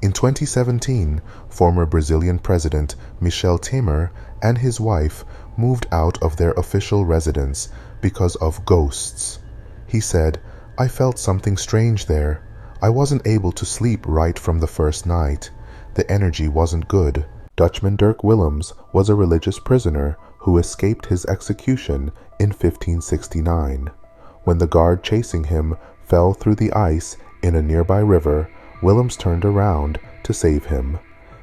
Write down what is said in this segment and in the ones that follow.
In 2017, former Brazilian President Michel Temer and his wife moved out of their official residence because of ghosts. He said, "I felt something strange there. I wasn't able to sleep right from the first night. The energy wasn't good." Dutchman Dirk Willems was a religious prisoner who escaped his execution in 1569. When the guard chasing him fell through the ice in a nearby river, Willems turned around to save him.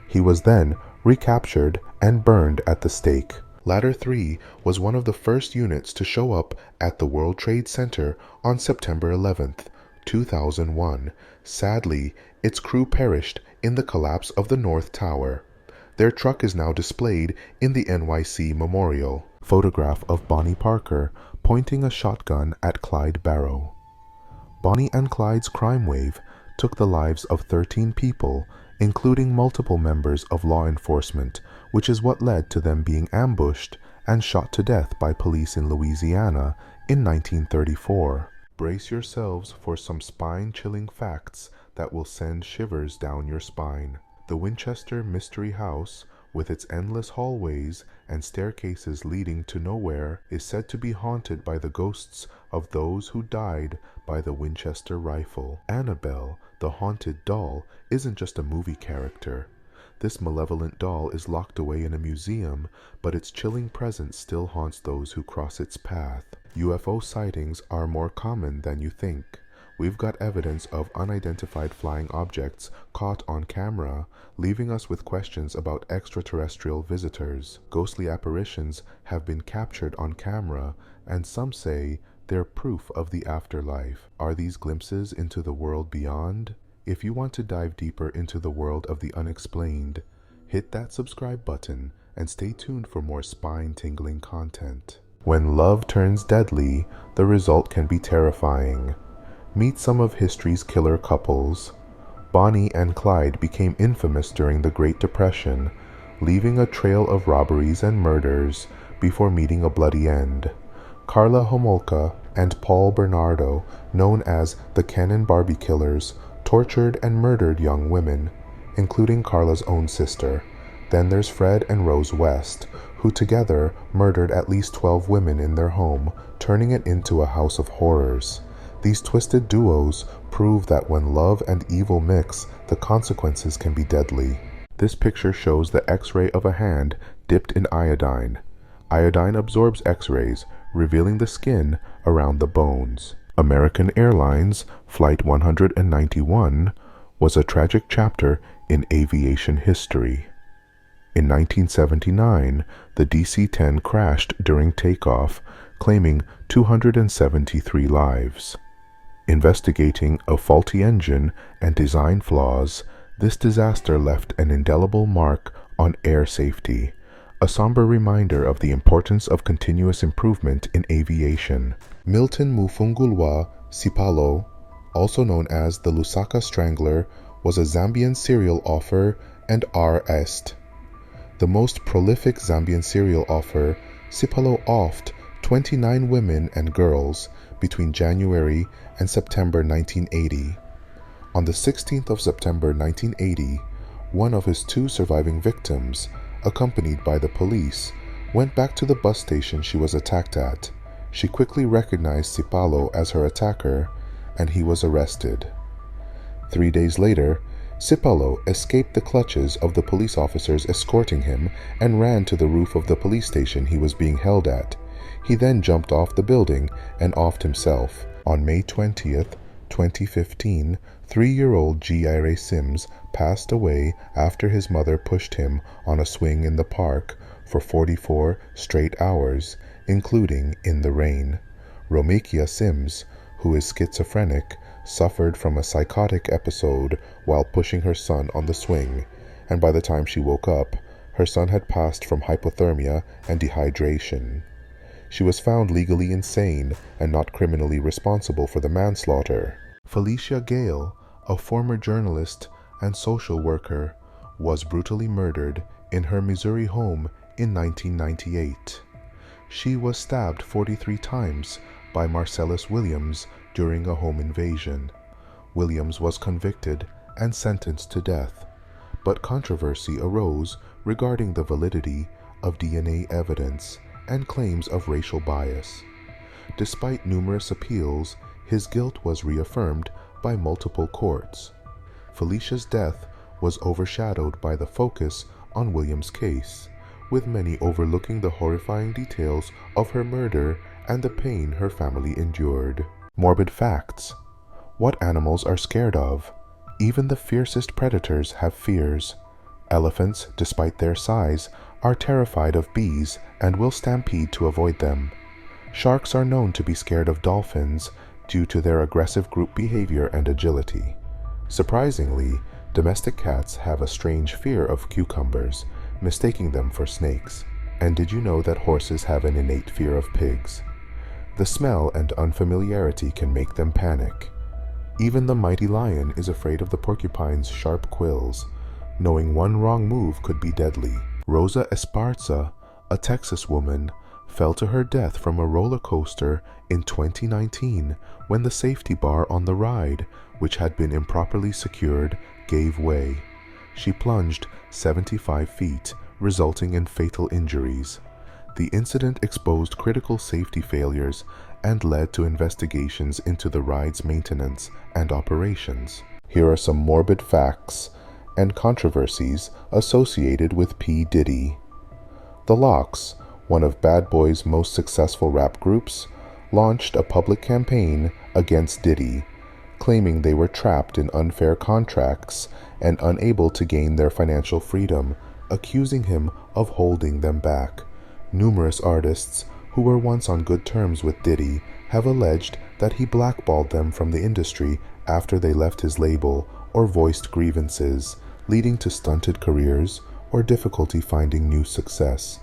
He was then recaptured and burned at the stake. Ladder 3 was one of the first units to show up at the World Trade Center on September 11th, 2001. Sadly, its crew perished in the collapse of the North Tower. Their truck is now displayed in the NYC Memorial. Photograph of Bonnie Parker pointing a shotgun at Clyde Barrow. Bonnie and Clyde's crime wave took the lives of 13 people, including multiple members of law enforcement, which is what led to them being ambushed and shot to death by police in Louisiana in 1934. Brace yourselves for some spine-chilling facts that will send shivers down your spine. The Winchester Mystery House, with its endless hallways and staircases leading to nowhere, is said to be haunted by the ghosts of those who died by the Winchester rifle. Annabelle, the haunted doll, isn't just a movie character. This malevolent doll is locked away in a museum, but its chilling presence still haunts those who cross its path. UFO sightings are more common than you think. We've got evidence of unidentified flying objects caught on camera, leaving us with questions about extraterrestrial visitors. Ghostly apparitions have been captured on camera, and some say they're proof of the afterlife. Are these glimpses into the world beyond? If you want to dive deeper into the world of the unexplained, hit that subscribe button and stay tuned for more spine-tingling content. When love turns deadly, the result can be terrifying. Meet some of history's killer couples. Bonnie and Clyde became infamous during the Great Depression, leaving a trail of robberies and murders before meeting a bloody end. Karla Homolka and Paul Bernardo, known as the Ken and Barbie Killers, tortured and murdered young women, including Karla's own sister. Then there's Fred and Rose West, who together murdered at least 12 women in their home, turning it into a house of horrors. These twisted duos prove that when love and evil mix, the consequences can be deadly. This picture shows the X-ray of a hand dipped in iodine. Iodine absorbs X-rays, revealing the skin around the bones. American Airlines Flight 191 was a tragic chapter in aviation history. In 1979, the DC-10 crashed during takeoff, claiming 273 lives. Investigating a faulty engine and design flaws, this disaster left an indelible mark on air safety, a somber reminder of the importance of continuous improvement in aviation. Milton Mufungulwa Sipalo, also known as the Lusaka Strangler, was a Zambian serial offer and artist. The most prolific Zambian serial offer, Sipalo offed 29 women and girls between January and September 1980. On the 16th of September 1980, one of his 2 surviving victims, accompanied by the police, went back to the bus station she was attacked at. She quickly recognized Sipalo as her attacker, and he was arrested. 3 days later, Sipalo escaped the clutches of the police officers escorting him and ran to the roof of the police station he was being held at. He then jumped off the building and offed himself. On May 20th, 2015, 3-year-old G.I.R.A. Sims passed away after his mother pushed him on a swing in the park for 44 straight hours, including in the rain. Romekia Sims, who is schizophrenic, suffered from a psychotic episode while pushing her son on the swing, and by the time she woke up, her son had passed from hypothermia and dehydration. She was found legally insane and not criminally responsible for the manslaughter. Felicia Gale, a former journalist and social worker, was brutally murdered in her Missouri home in 1998. She was stabbed 43 times by Marcellus Williams during a home invasion. Williams was convicted and sentenced to death, but controversy arose regarding the validity of DNA evidence and claims of racial bias. Despite numerous appeals, his guilt was reaffirmed by multiple courts. Felicia's death was overshadowed by the focus on William's case, with many overlooking the horrifying details of her murder and the pain her family endured. Morbid facts. What animals are scared of? Even the fiercest predators have fears. Elephants, despite their size, are terrified of bees and will stampede to avoid them. Sharks are known to be scared of dolphins due to their aggressive group behavior and agility. Surprisingly, domestic cats have a strange fear of cucumbers, mistaking them for snakes. And did you know that horses have an innate fear of pigs? The smell and unfamiliarity can make them panic. Even the mighty lion is afraid of the porcupine's sharp quills, knowing one wrong move could be deadly. Rosa Esparza, a Texas woman, fell to her death from a roller coaster in 2019 when the safety bar on the ride, which had been improperly secured, gave way. She plunged 75 feet, resulting in fatal injuries. The incident exposed critical safety failures and led to investigations into the ride's maintenance and operations. Here are some morbid facts and controversies associated with P. Diddy. The Lox, one of Bad Boy's most successful rap groups, launched a public campaign against Diddy, claiming they were trapped in unfair contracts and unable to gain their financial freedom, accusing him of holding them back. Numerous artists who were once on good terms with Diddy have alleged that he blackballed them from the industry after they left his label or voiced grievances, leading to stunted careers or difficulty finding new success.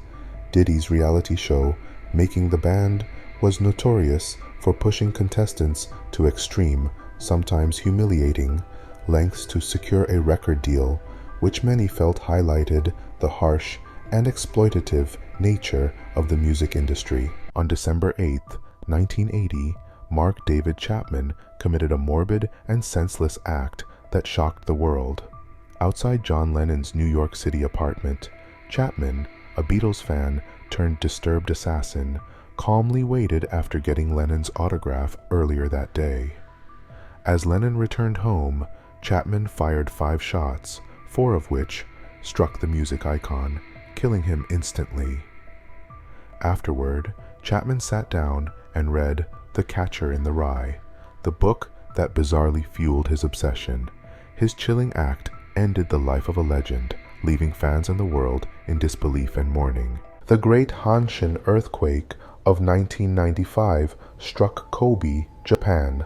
Diddy's reality show, Making the Band, was notorious for pushing contestants to extreme, sometimes humiliating, lengths to secure a record deal, which many felt highlighted the harsh and exploitative nature of the music industry. On December 8, 1980, Mark David Chapman committed a morbid and senseless act that shocked the world. Outside John Lennon's New York City apartment, Chapman, a Beatles fan turned disturbed assassin, calmly waited after getting Lennon's autograph earlier that day. As Lennon returned home, Chapman fired 5 shots, 4 of which struck the music icon, killing him instantly. Afterward, Chapman sat down and read The Catcher in the Rye, the book that bizarrely fueled his obsession. His chilling act ended the life of a legend, leaving fans and the world in disbelief and mourning. The Great Hanshin earthquake of 1995 struck Kobe, Japan,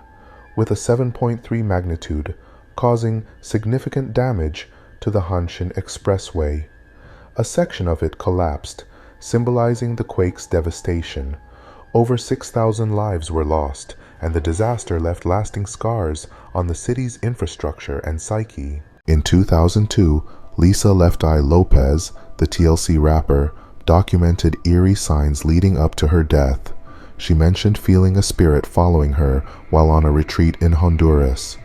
with a 7.3 magnitude, causing significant damage to the Hanshin Expressway. A section of it collapsed, symbolizing the quake's devastation. Over 6,000 lives were lost, and the disaster left lasting scars on the city's infrastructure and psyche. In 2002, Lisa Left Eye Lopez, the TLC rapper, documented eerie signs leading up to her death. She mentioned feeling a spirit following her while on a retreat in Honduras.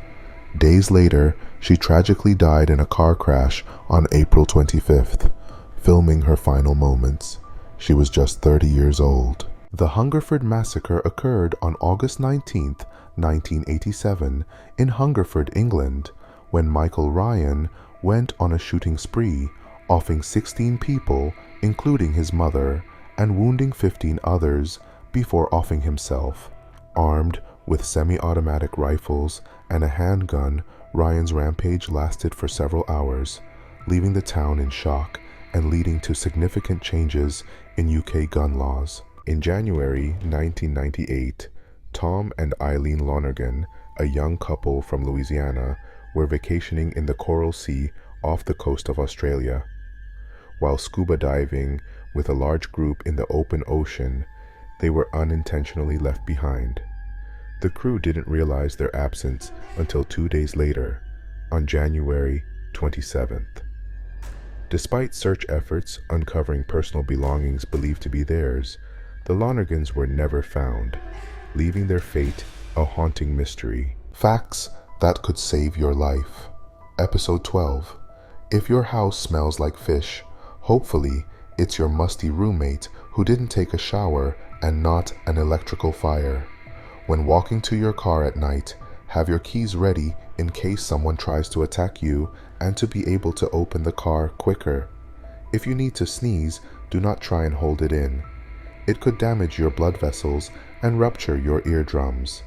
Days later, she tragically died in a car crash on April 25th, filming her final moments. She was just 30 years old. The Hungerford Massacre occurred on August 19, 1987, in Hungerford, England, when Michael Ryan went on a shooting spree, offing 16 people, including his mother, and wounding 15 others before offing himself. Armed with semi-automatic rifles and a handgun, Ryan's rampage lasted for several hours, leaving the town in shock and leading to significant changes in UK gun laws. In January 1998, Tom and Eileen Lonergan, a young couple from Louisiana, were vacationing in the Coral Sea off the coast of Australia. While scuba diving with a large group in the open ocean, they were unintentionally left behind. The crew didn't realize their absence until 2 days later, on January 27th. Despite search efforts uncovering personal belongings believed to be theirs, the Lonergans were never found, leaving their fate a haunting mystery. Facts that could save your life. Episode 12. If your house smells like fish, hopefully it's your musty roommate who didn't take a shower and not an electrical fire. When walking to your car at night, have your keys ready in case someone tries to attack you and to be able to open the car quicker. If you need to sneeze, do not try and hold it in. It could damage your blood vessels and rupture your eardrums.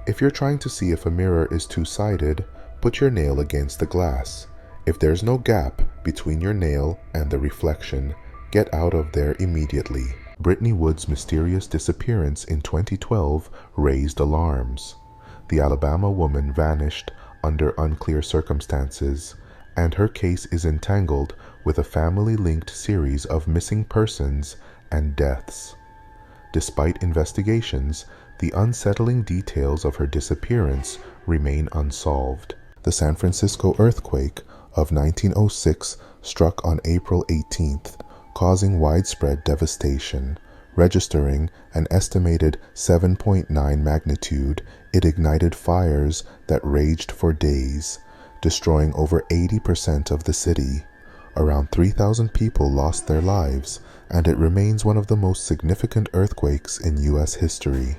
If you're trying to see if a mirror is two-sided, put your nail against the glass. If there's no gap between your nail and the reflection, get out of there immediately. Brittany Wood's mysterious disappearance in 2012 raised alarms. The Alabama woman vanished under unclear circumstances, and her case is entangled with a family-linked series of missing persons and deaths. Despite investigations, the unsettling details of her disappearance remain unsolved. The San Francisco earthquake of 1906 struck on April 18th, causing widespread devastation. Registering an estimated 7.9 magnitude, it ignited fires that raged for days, destroying over 80% of the city. Around 3,000 people lost their lives, and it remains one of the most significant earthquakes in U.S. history.